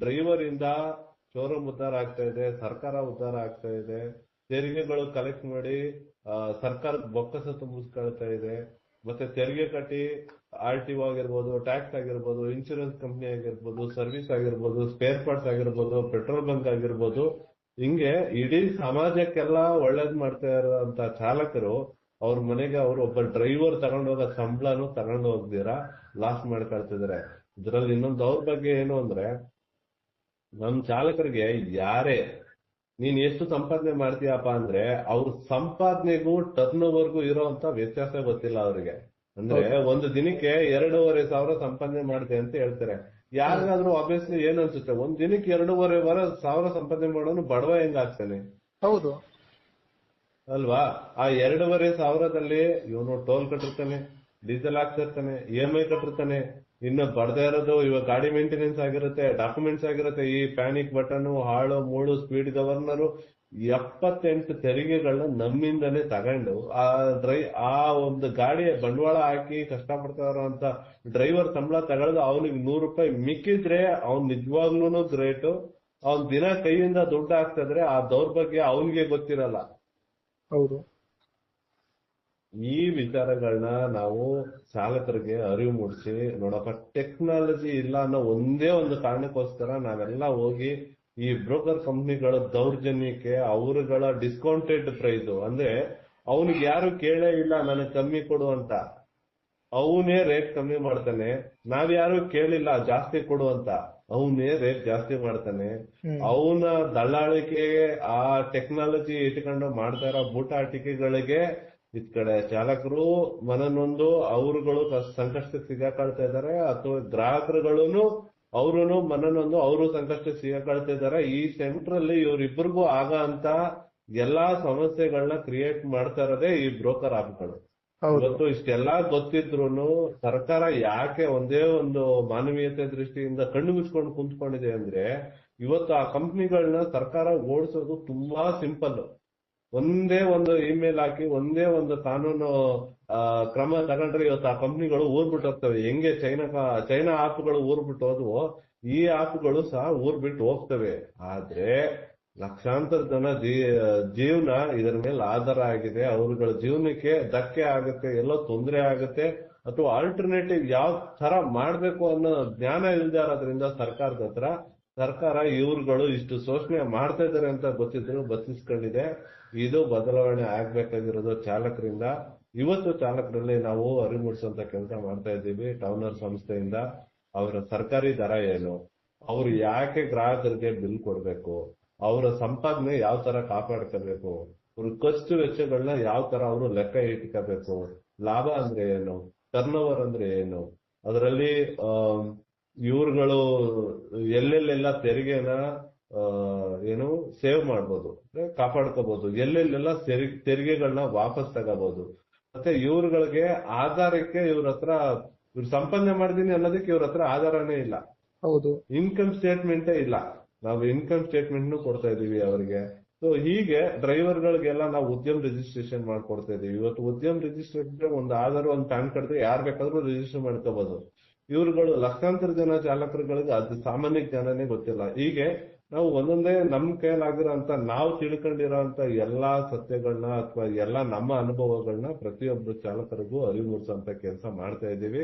Driver ಇಂದ showroom ಉದ್ಧಾರ ಆಗ್ತಾ ಇದೆ, ಸರ್ಕಾರ ಉದ್ಧಾರ ಆಗ್ತಾ ಇದೆ, ತೆರಿಗೆಗಳು ಕಲೆಕ್ಟ್ ಮಾಡಿ ಸರ್ಕಾರದ ಬೊಕ್ಕಸ ತುಂಬಿಸ್ಕೊಳ್ತಾ ಇದೆ. ಮತ್ತೆ ತೆರಿಗೆ ಕಟ್ಟಿ RTO ಆಗಿರ್ಬೋದು, ಟ್ಯಾಕ್ಸ್ ಆಗಿರ್ಬೋದು, ಇನ್ಶೂರೆನ್ಸ್ ಕಂಪ್ನಿ ಆಗಿರ್ಬೋದು, ಸರ್ವಿಸ್ ಆಗಿರ್ಬೋದು, ಸ್ಪೇರ್ ಪಾರ್ಟ್ಸ್ ಆಗಿರ್ಬೋದು, ಪೆಟ್ರೋಲ್ ಬಂಕ್ ಆಗಿರ್ಬೋದು, ಹಿಂಗೆ ಇಡೀ ಸಮಾಜಕ್ಕೆಲ್ಲ ಒಳ್ಳೇದ್ ಮಾಡ್ತಾ ಇರೋಂತ ಚಾಲಕರು ಅವ್ರ ಮನೆಗೆ ಅವರು ಒಬ್ಬ ಡ್ರೈವರ್ ತಗೊಂಡೋಗ ಸಂಬಳನೂ ತಗೊಂಡು ಹೋಗ್ದಿರಾ ಲಾಸ್ ಮಾಡ್ಕೊಳ್ತಿದಾರೆ. ಇದ್ರಲ್ಲಿ ಇನ್ನೊಂದು ದೌರ್ಭಾಗ್ಯ ಏನು ಅಂದ್ರೆ, ನಮ್ ಚಾಲಕರಿಗೆ ಯಾರೇ ನೀನ್ ಎಷ್ಟು ಸಂಪಾದನೆ ಮಾಡ್ತೀಯಪ್ಪ ಅಂದ್ರೆ ಅವ್ರ ಸಂಪಾದನೆಗೂ ಟರ್ನ್ ಓವರ್ಗೂ ಇರೋಂತ ವ್ಯತ್ಯಾಸ ಗೊತ್ತಿಲ್ಲ ಅವ್ರಿಗೆ. ಅಂದ್ರೆ ಒಂದು ದಿನಕ್ಕೆ 2,500 ಸಂಪಾದನೆ ಮಾಡ್ತೆ ಅಂತ ಹೇಳ್ತಾರೆ. ಯಾರಿಗಾದ್ರೂ ಆಬ್ವಿಯಸ್ಲಿ ಏನ್ ಅನ್ಸುತ್ತೆ, ಒಂದ್ ದಿನಕ್ಕೆ 2,500 ಸಂಪಾದನೆ ಮಾಡೋನು ಬಡವ ಹೆಂಗ್ ಆಗ್ತಾನೆ? ಹೌದು ಅಲ್ವಾ? ಆ 2,500 ಇವನು ಟೋಲ್ ಕಟ್ಟಿರ್ತಾನೆ, ಡೀಸೆಲ್ ಹಾಕ್ತಿರ್ತಾನೆ, EMI ಕಟ್ಟಿರ್ತಾನೆ, ಇನ್ನು ಬರ್ದೇ ಇರೋದು ಇವಾಗ ಗಾಡಿ ಮೇಂಟೆನೆನ್ಸ್ ಆಗಿರುತ್ತೆ, ಡಾಕ್ಯುಮೆಂಟ್ಸ್ ಆಗಿರುತ್ತೆ, ಈ ಪ್ಯಾನಿಕ್ ಬಟನ್, ಹಾಳು ಮೂಳು, ಸ್ಪೀಡ್ ಗವರ್ನರು, 78 ತೆರಿಗೆಗಳನ್ನ ನಮ್ಮಿಂದನೇ ತಗೊಂಡು ಆ ಒಂದು ಗಾಡಿಯ ಬಂಡವಾಳ ಹಾಕಿ ಕಷ್ಟಪಡ್ತಾ ಇರೋಂತ ಡ್ರೈವರ್ ಸಂಬಳ ತಗೊಳ್ಳೋದು ಅವನಿಗೆ ₹100 ಮಿಕ್ಕಿದ್ರೆ ಅವ್ನ್ ನಿಜವಾಗ್ಲೂ ಗ್ರೇಟು. ಅವ್ನ್ ದಿನ ಕೈಯಿಂದ ದುಡ್ಡು ಹಾಕ್ತಿದ್ರೆ ಆ ದೌರ್ಭಾಗ್ಯ ಅವನಿಗೆ ಗೊತ್ತಿರಲ್ಲ. ಹೌದು, ಈ ವಿಚಾರಗಳನ್ನ ನಾವು ಚಾಲಕರಿಗೆ ಅರಿವು ಮೂಡಿಸಿ, ನೋಡಪ್ಪ ಟೆಕ್ನಾಲಜಿ ಇಲ್ಲ ಅನ್ನೋ ಒಂದೇ ಒಂದು ಕಾರಣಕ್ಕೋಸ್ಕರ ನಾವೆಲ್ಲ ಹೋಗಿ ಈ ಬ್ರೋಕರ್ ಕಂಪ್ನಿಗಳ ದೌರ್ಜನ್ಯಕ್ಕೆ, ಅವರುಗಳ ಡಿಸ್ಕೌಂಟೆಡ್ ಪ್ರೈಸ್ ಅಂದ್ರೆ ಅವನಿಗೆ ಯಾರು ಕೇಳೇ ಇಲ್ಲ ನನಗೆ ಕಮ್ಮಿ ಕೊಡು ಅಂತ, ಅವನೇ ರೇಟ್ ಕಮ್ಮಿ ಮಾಡ್ತಾನೆ. ನಾವ್ಯಾರು ಕೇಳಿಲ್ಲ ಜಾಸ್ತಿ ಕೊಡು ಅಂತ, ಅವನೇ ರೇಟ್ ಜಾಸ್ತಿ ಮಾಡ್ತಾನೆ. ಅವನ ದಳ್ಳಾಳಿಕೆ ಆ ಟೆಕ್ನಾಲಜಿ ಇಟ್ಕೊಂಡು ಮಾಡ್ತಾ ಇರೋ ಬೂಟಾಟಿಕೆಗಳಿಗೆ ಇದ್ ಕಡೆ ಚಾಲಕರು ಮನನೊಂದು ಅವರುಗಳು ಸಂಕಷ್ಟಕ್ಕೆ ಸಿಗಾಕೊಳ್ತಾ ಇದಾರೆ, ಅಥವಾ ಗ್ರಾಹಕರುಗಳು ಅವ್ರು ಮನನೊಂದು ಅವರು ಸಂಕಷ್ಟಕ್ಕೆ ಸಿಗಾಕೊಳ್ತಾ ಇದಾರೆ. ಈ ಸೆಂಟ್ರಲ್ಲಿ ಇವರಿಬ್ಬರಿಗೂ ಆಗ ಅಂತ ಎಲ್ಲಾ ಸಮಸ್ಯೆಗಳನ್ನ ಕ್ರಿಯೇಟ್ ಮಾಡ್ತಾ ಇರೋದೇ ಈ ಬ್ರೋಕರ್ ಆಪ್ಗಳು. ಇವತ್ತು ಇಷ್ಟೆಲ್ಲಾ ಗೊತ್ತಿದ್ರು ಸರ್ಕಾರ ಯಾಕೆ ಒಂದೇ ಒಂದು ಮಾನವೀಯತೆ ದೃಷ್ಟಿಯಿಂದ ಕಣ್ಣು ಮುಚ್ಕೊಂಡು ಕುಂತ್ಕೊಂಡಿದೆ ಅಂದ್ರೆ, ಇವತ್ತು ಆ ಕಂಪ್ನಿಗಳನ್ನ ಸರ್ಕಾರ ಓಡಿಸೋದು ತುಂಬಾ ಸಿಂಪಲ್. ಒಂದೇ ಒಂದು ಇಮೇಲ್ ಹಾಕಿ, ಒಂದೇ ಒಂದು ಕಾನೂನು ಕ್ರಮ ತಗೊಂಡ್ರೆ ಇವತ್ತು ಆ ಕಂಪ್ನಿಗಳು ಊರ್ಬಿಟ್ಟು ಹೋಗ್ತವೆ. ಹೆಂಗೆ ಚೈನಾ ಆಪ್ಗಳು ಊರ್ಬಿಟ್ಟು ಹೋದ್ವು, ಈ ಆಪ್ಗಳು ಸಹ ಊರ್ಬಿಟ್ಟು ಹೋಗ್ತವೆ. ಆದ್ರೆ ಲಕ್ಷಾಂತರ ಜನ ಜೀವನ ಇದರ ಮೇಲೆ ಆಧಾರ ಆಗಿದೆ. ಅವರುಗಳ ಜೀವನಕ್ಕೆ ಧಕ್ಕೆ ಆಗುತ್ತೆ, ಎಲ್ಲೋ ತೊಂದರೆ ಆಗುತ್ತೆ, ಅಥವಾ ಆಲ್ಟರ್ನೇಟಿವ್ ಯಾವ ತರ ಮಾಡ್ಬೇಕು ಅನ್ನೋ ಜ್ಞಾನ ಇಲ್ದೇ ಇರೋದ್ರಿಂದ ಸರ್ಕಾರದ ಹತ್ರ ಸರ್ಕಾರ ಇವ್ರುಗಳು ಇಷ್ಟು ಶೋಷಣೆ ಮಾಡ್ತಾ ಇದಾರೆ ಅಂತ ಗೊತ್ತಿದ್ರು ಬಚ್ಚಿಸ್ಕೊಂಡಿದೆ. ಇದು ಬದಲಾವಣೆ ಆಗ್ಬೇಕಾಗಿರೋದು ಚಾಲಕರಿಂದ. ಇವತ್ತು ಚಾಲಕರಲ್ಲಿ ನಾವು ಅರಿವು ಮೂಡಿಸುವಂತ ಕೆಲಸ ಮಾಡ್ತಾ ಇದ್ದೀವಿ. ಟೌನರ್ ಸಂಸ್ಥೆಯಿಂದ ಅವರ ಸರ್ಕಾರಿ ದರ ಏನು, ಅವ್ರು ಯಾಕೆ ಗ್ರಾಹಕರಿಗೆ ಬಿಲ್ ಕೊಡ್ಬೇಕು, ಅವರ ಸಂಪಾದನೆ ಯಾವ ತರ ಕಾಪಾಡ್ಕೋಬೇಕು, ಅವ್ರ ಖರ್ಚು ವೆಚ್ಚಗಳನ್ನ ಯಾವ ತರ ಅವರು ಲೆಕ್ಕ ಇಟ್ಕೋಬೇಕು, ಲಾಭ ಅಂದ್ರೆ ಏನು, ಟರ್ನ್ ಓವರ್ ಅಂದ್ರೆ ಏನು, ಅದರಲ್ಲಿ ಇವ್ರುಗಳು ಎಲ್ಲೆಲ್ಲೆಲ್ಲ ತೆರಿಗೆನ ಏನು ಸೇವ್ ಮಾಡ್ಬೋದು, ಕಾಪಾಡ್ಕೋಬಹುದು, ಎಲ್ಲೆಲ್ಲೆಲ್ಲ ತೆರಿಗೆಗಳನ್ನ ವಾಪಸ್ ತಗೋಬಹುದು. ಮತ್ತೆ ಇವ್ರುಗಳಿಗೆ ಆಧಾರಕ್ಕೆ ಇವ್ರ ಹತ್ರ ಇವ್ರು ಸಂಪಾದನೆ ಮಾಡಿದೀನಿ ಅನ್ನೋದಕ್ಕೆ ಇವ್ರ ಹತ್ರ ಆಧಾರನೇ ಇಲ್ಲ. ಹೌದು, ಇನ್ಕಮ್ ಸ್ಟೇಟ್ಮೆಂಟೇ ಇಲ್ಲ. ನಾವು ಇನ್ಕಮ್ ಸ್ಟೇಟ್ಮೆಂಟ್ ಕೊಡ್ತಾ ಇದೀವಿ ಅವರಿಗೆ. ಸೊ ಹೀಗೆ ಡ್ರೈವರ್ಗಳಿಗೆಲ್ಲ ನಾವು ಉದ್ಯಮ ರಿಜಿಸ್ಟ್ರೇಷನ್ ಮಾಡ್ಕೊಡ್ತಾ ಇದೀವಿ. ಇವತ್ತು ಉದ್ಯಮ ರಿಜಿಸ್ಟ್ರೇಷನ್ ಒಂದು ಆಧಾರ್, ಒಂದು ಪ್ಯಾನ್ ಕಾರ್ಡ್ ಯಾರು ಬೇಕಾದ್ರೂ ರಿಜಿಸ್ಟರ್ ಮಾಡ್ಕೋಬಹುದು. ಇವ್ರುಗಳು ಲಕ್ಷಾಂತರ ಜನ ಚಾಲಕರುಗಳಿಗೆ ಅದು ಸಾಮಾನ್ಯ ಜ್ಞಾನನೇ ಗೊತ್ತಿಲ್ಲ. ಹೀಗೆ ನಾವು ಒಂದೊಂದೇ ನಮ್ ಕೈಲಾಗಿರೋ ಅಂತ ನಾವು ತಿಳ್ಕೊಂಡಿರೋ ಅಂತ ಎಲ್ಲಾ ಸತ್ಯಗಳನ್ನ ಅಥವಾ ಎಲ್ಲಾ ನಮ್ಮ ಅನುಭವಗಳನ್ನ ಪ್ರತಿಯೊಬ್ಬರು ಚಾಲಕರಿಗೂ ಅರಿವು ಮೂಡಿಸುವಂತ ಕೆಲಸ ಮಾಡ್ತಾ ಇದೀವಿ.